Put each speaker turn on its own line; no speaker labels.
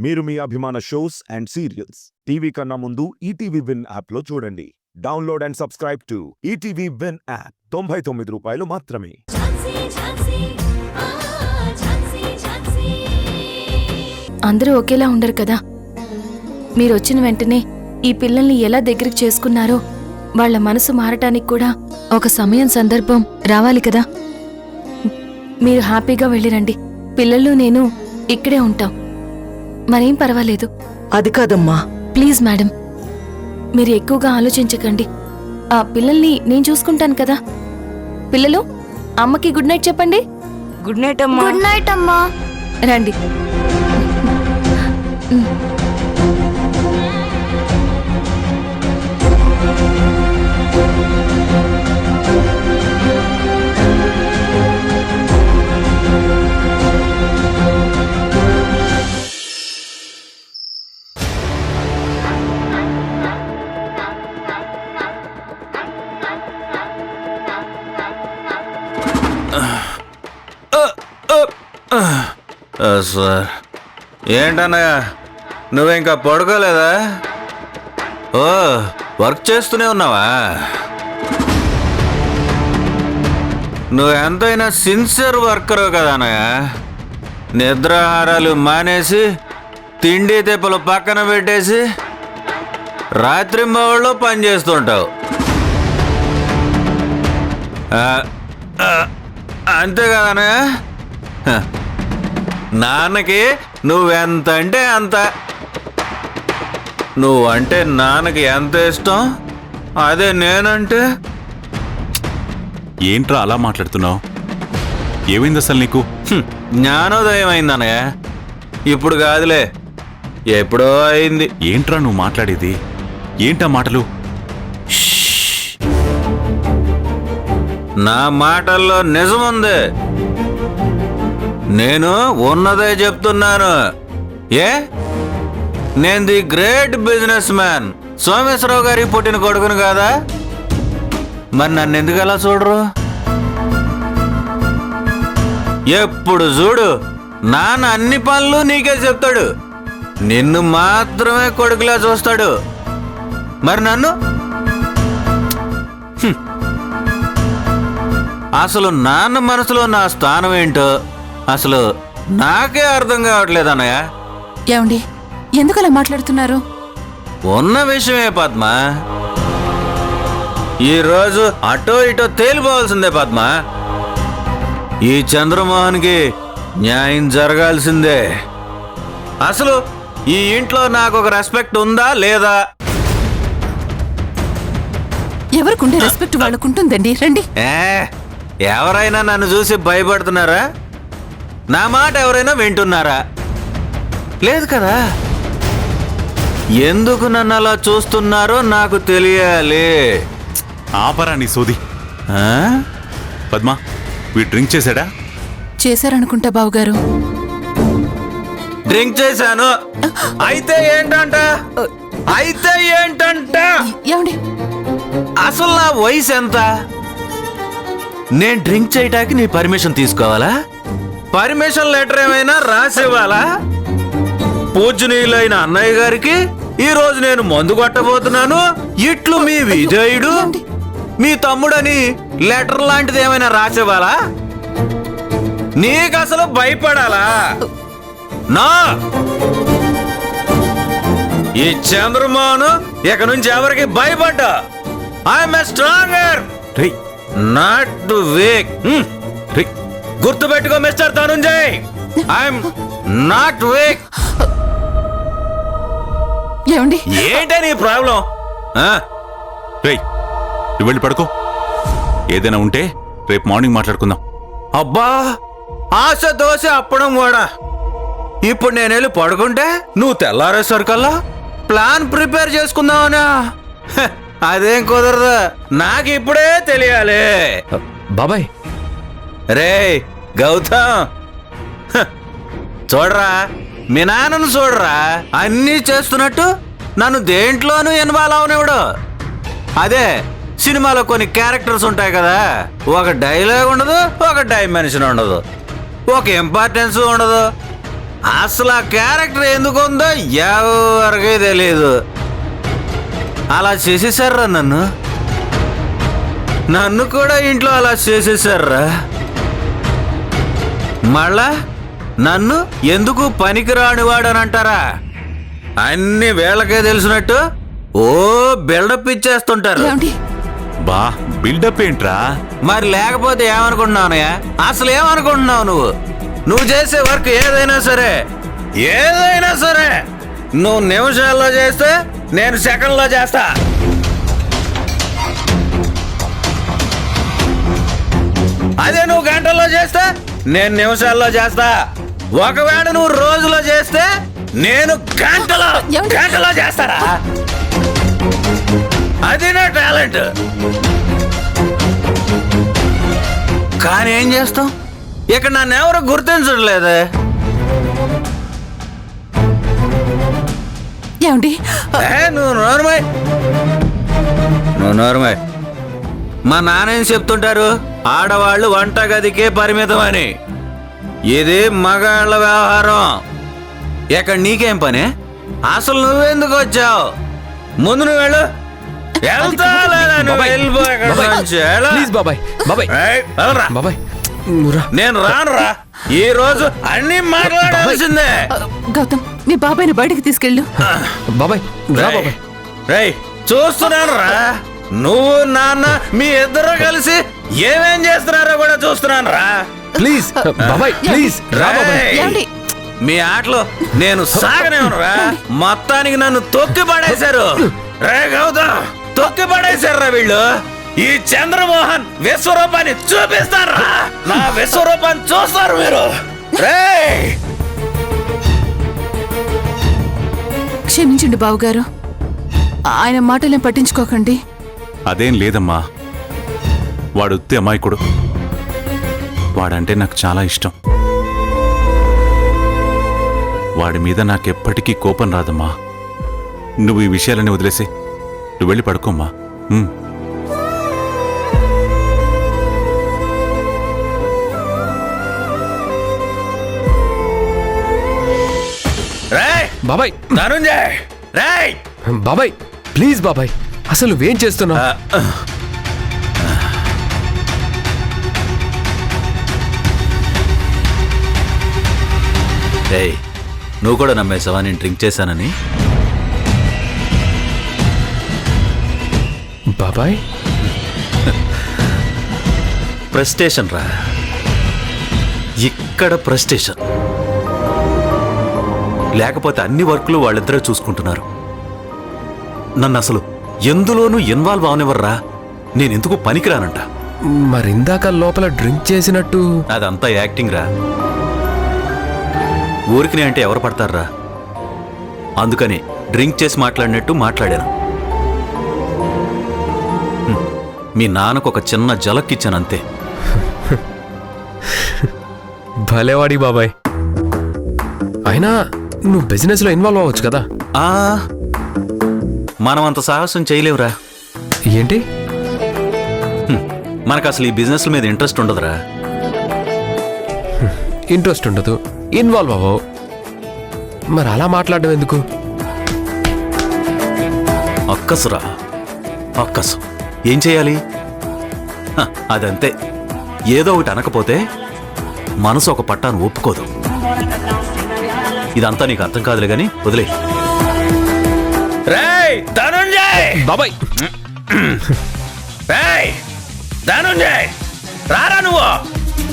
మీరు మీ అభిమాన shows and serials TV కన్నా ముందు ఈటీవీ విన్ యాప్లో చూడండి. Download and subscribe to ETV win app. 99 రూపాయలు మాత్రమే.
అందరూ ఒకేలా ఉండరు కదా. మీరు వచ్చిన వెంటనే ఈ పిల్లల్ని ఎలా దగ్గరికి చేసుకున్నారో వాళ్ల మనసు మారటానికి కూడా ఒక సమయం సందర్భం రావాలి కదా. మీరు హ్యాపీగా వెళ్ళిరండి. పిల్లలు నేను ఇక్కడే ఉంటాం. మరేం పర్వాలేదు.
అది కాదమ్మా.
ప్లీజ్ మేడం, మీరు ఎక్కువగా ఆలోచించకండి. ఆ పిల్లల్ని నేను చూసుకుంటాను కదా. పిల్లలు, అమ్మకి గుడ్ నైట్ చెప్పండి.
గుడ్ నైట్ అమ్మా.
గుడ్ నైట్ అమ్మా. రండి.
సార్, ఏంటన్నయ్య నువ్వు ఇంకా పడుకోలేదా? ఓ, వర్క్ చేస్తూనే ఉన్నావా? నువ్వు ఎంతైనా సిన్సియర్ వర్కరు కదా అన్నయ్య. నిద్రాహారాలు మానేసి తిండి తెప్పలు పక్కన పెట్టేసి రాత్రి మొగళ్ళు పని చేస్తుంటావు. అంతే కదా అన్నయ్య? నాన్నకి నువ్వెంత అంటే అంత. నువ్వంటే నాన్నకి ఎంత ఇష్టం, అదే నేనంటే.
ఏంట్రా అలా మాట్లాడుతున్నావు? ఏమైంది అసలు నీకు?
జ్ఞానోదయం అయిందన్నయ్య. ఇప్పుడు కాదులే, ఎప్పుడో అయింది.
ఏంట్రా నువ్వు మాట్లాడేది? ఏంటా మాటలు?
నా మాటల్లో నిజముంది. నేను ఉన్నదే చెప్తున్నాను. ఏ, నేను the great businessman Someswara Rao గారి పుట్టిన కొడుకును కాదా? మరి నన్ను ఎందుకు అలా చూడరు? ఎప్పుడు చూడు నాన్న అన్ని పనులు నీకే చెప్తాడు, నిన్ను మాత్రమే కొడుకులా చూస్తాడు. మరి నన్ను అసలు నాన్న మనసులో నా స్థానం ఏంటో అసలు నాకే అర్థం కావట్లేదు అన్నయ్య.
ఏమండి, ఎందుకు అలా మాట్లాడుతున్నారు?
ఉన్న విషయమే పద్మ. ఈరోజు అటో ఇటో తేలిపోవాల్సిందే పద్మ. ఈ చంద్రమోహన్కి న్యాయం జరగాల్సిందే. అసలు ఈ ఇంట్లో నాకు ఒక రెస్పెక్ట్ ఉందా లేదా?
ఎవరికుండే రెస్పెక్ట్ వాళ్ళకుంటుందండి. రండి.
ఎవరైనా నన్ను చూసి భయపడుతున్నారా? నా మాట ఎవరైనా వింటున్నారా? లేదు కదా. ఎందుకు నన్ను అలా చూస్తున్నారో నాకు తెలియాలి.
ఆపరా నీ సోది. పద్మ, వీడు డ్రింక్ చేశాడా?
చేశారనుకుంటా బావగారు.
డ్రింక్ చేశాను. అయితే ఏంటంట?
ఏమండి,
అసలు నా వయసు ఎంత? నేను డ్రింక్ చేయటానికి నీ పర్మిషన్ తీసుకోవాలా? పర్మిషన్ లెటర్ ఏమైనా రాసివ్వాలా? పూజనీయులైన అన్నయ్య గారికి ఈ రోజు నేను మందు కొట్టబోతున్నాను, ఇట్లు మీ విజయుడు మీ తమ్ముడని లెటర్ లాంటిది ఏమైనా రాసివ్వాలా? నీకు అసలు భయపడాలా? నా ఈ చంద్రమోహన్ ఇక నుంచి ఎవరికి భయపడ్డా. I'm a stronger, not weak. గుర్తుపెట్టుకో mister Dhanunjay, I'm not weak.
ఏమండి,
ఏంటే నీ ప్రాబ్లం?
నువ్వు వెళ్ళి పడుకో. ఏదైనా ఉంటే రేపు మార్నింగ్ మాట్లాడుకుందాం.
అబ్బా, ఆశ దోశ అప్పడం కూడా. ఇప్పుడు నేను వెళ్ళి పడుకుంటే నువ్వు తెల్లారేసరికల్లా ప్లాన్ ప్రిపేర్ చేసుకుందామనా? అదేం కుదరదు. నాకు ఇప్పుడే తెలియాలి.
బాబాయ్.
రే గౌతమ్, చూడరా, మీ నాన్నను చూడరా. అన్నీ చేస్తున్నట్టు నన్ను దేంట్లోనూ ఇన్వాల్వ్ అవనివ్వడు. అదే సినిమాలో కొన్ని క్యారెక్టర్స్ ఉంటాయి కదా, ఒక డైలాగ్ ఉండదు, ఒక డైమెన్షన్ ఉండదు, ఒక ఇంపార్టెన్స్ ఉండదు. అసలు ఆ క్యారెక్టర్ ఎందుకు ఉందో ఎవరికీ తెలియదు. అలా చేసేసారా నన్ను కూడా ఇంట్లో అలా చేసేసారా. మళ్ళా నన్ను ఎందుకు పనికిరానివాడు అని అంటారా? అన్ని వేళకే తెలిసినట్టు ఓ బిల్డప్ ఇచ్చేస్తుంటారు.
ఏమండి
బా బిల్డప్ ఏంట్రా?
మరి లేకపోతే ఏమనుకుంటున్నావునయ్యా? అసలు ఏమనుకుంటున్నావు నువ్వు చేసే వర్క్ ఏదైనా సరే నువ్వు నిమిషాల్లో చేస్తే నేను సెకండ్లో చేస్తా. అదే నువ్వు గంటల్లో చేస్తే నేను నిమిషాల్లో చేస్తా. ఒకవేళ నువ్వు రోజులో చేస్తే నేను గంటలో చేస్తారా? అది నా టాలెంట్. కానీ ఏం చేస్తాం, ఇక్కడ నన్ను ఎవరు గుర్తించట్లేదే.
ఏమండి
నువ్వు నోరుమై. మా నాన్న ఏం చెప్తుంటారు, ఆడవాళ్ళు వంటగదికే పరిమితం అని. ఇది మగాళ్ళ వ్యవహారం. ఇక్కడ నీకేం పని? అసలు నువ్వెందుకు వచ్చావు? ముందు నువ్వు వెళ్ళు. వెళ్తా లేదా? నువ్వు వెళ్ళిపో ఇక్కడి నుంచి. వెళ్ళు.
ప్లీజ్ బాబాయ్ బాబాయ్
ఏయ్, వెళ్ళరా.
బాబాయ్ నువ్వురా.
నేను రానురా. ఈ రోజు అన్ని మాట్లాడాల్సిందే.
గౌతమ్ మీ బాబాయ్ని బయటికి తీసుకెళ్ళు.
బాబాయ్ రా బాబాయ్.
రేయ్ చూస్తున్నాను రా. నువ్వు నాన్న మీ ఇద్దరు కలిసి ఏమేం చేస్తున్నారో కూడా చూస్తున్నాను రా.
ప్లీజ్ బాబాయ్ ప్లీజ్ రా బాబాయ్.
రేయ్,
ఏమండి
మీ ఆటలో నేను సాగనేవునురా. మొత్తానికి నన్ను తొక్కి పడేశారు. రే గౌతమ్, తొక్కి పడేశారా వీళ్ళు. ఈ చంద్రమోహన్ విశ్వరూపాన్ని చూపిస్తారా? నా విశ్వరూపాన్ని చూస్తారు మీరు. రేయ్
క్షమించండి బావగారు, ఆయన మాటలేం పట్టించుకోకండి.
అదేం లేదమ్మా, వాడు ఉత్తి అమాయకుడు. వాడంటే నాకు చాలా ఇష్టం. వాడి మీద నాకెప్పటికీ కోపం రాదమ్మా. నువ్వు ఈ విషయాలన్నీ వదిలేసి నువ్వు వెళ్ళి పడుకోమ్మా.
రేయ్
బాబాయ్
ధనుంజయ్, రేయ్
బాబాయ్ ప్లీజ్ బాబాయ్, అసలు నువ్వేం చేస్తున్నావు?
రేయ్ నువ్వు కూడా నమ్మేసావా నేను డ్రింక్ చేశానని?
బాబాయ్
ప్రెస్టేషన్ రా, ఇక్కడ ప్రెస్టేషన్. లేకపోతే అన్ని వర్క్లు వాళ్ళిద్దరే చూసుకుంటున్నారు. నన్ను అసలు ఎందులోనూ ఇన్వాల్వ్ అవనివర్రా. నేనెందుకు పనికిరానంట.
మరిందాక లోపల డ్రింక్ చేసినట్టు.
అదంతా యాక్టింగ్ రా. ఊరికినే అంటే ఎవరు పడతారా? అందుకని డ్రింక్ చేసి మాట్లాడినట్టు మాట్లాడాను. మీ నాన్నకు ఒక చిన్న జలక్కిచ్చానంతే.
భలేవాడి బాబాయ్. అయినా నువ్వు బిజినెస్ లో ఇన్వాల్వ్ అవ్వచ్చు కదా.
మనం అంత సాహసం చేయలేవురా.
ఏంటి?
మనకు అసలు ఈ బిజినెస్ మీద ఇంట్రెస్ట్ ఉండదురా.
ఇంట్రెస్ట్ ఉండదు, ఇన్వాల్వ్ అవ్వవు. మరి అలా మాట్లాడడం ఎందుకు?
అక్కసురా, అక్కసు. ఏం చేయాలి? అదంతే. ఏదో ఒకటి అనకపోతే మనసు ఒక పట్టాను ఒప్పుకోదు. ఇదంతా నీకు అర్థం కాదులే గాని వదిలే. రేయ్ ధనుంజయ్,
బాబాయ్
రేయ్ ధనుంజయ్, రారా నువ్వు.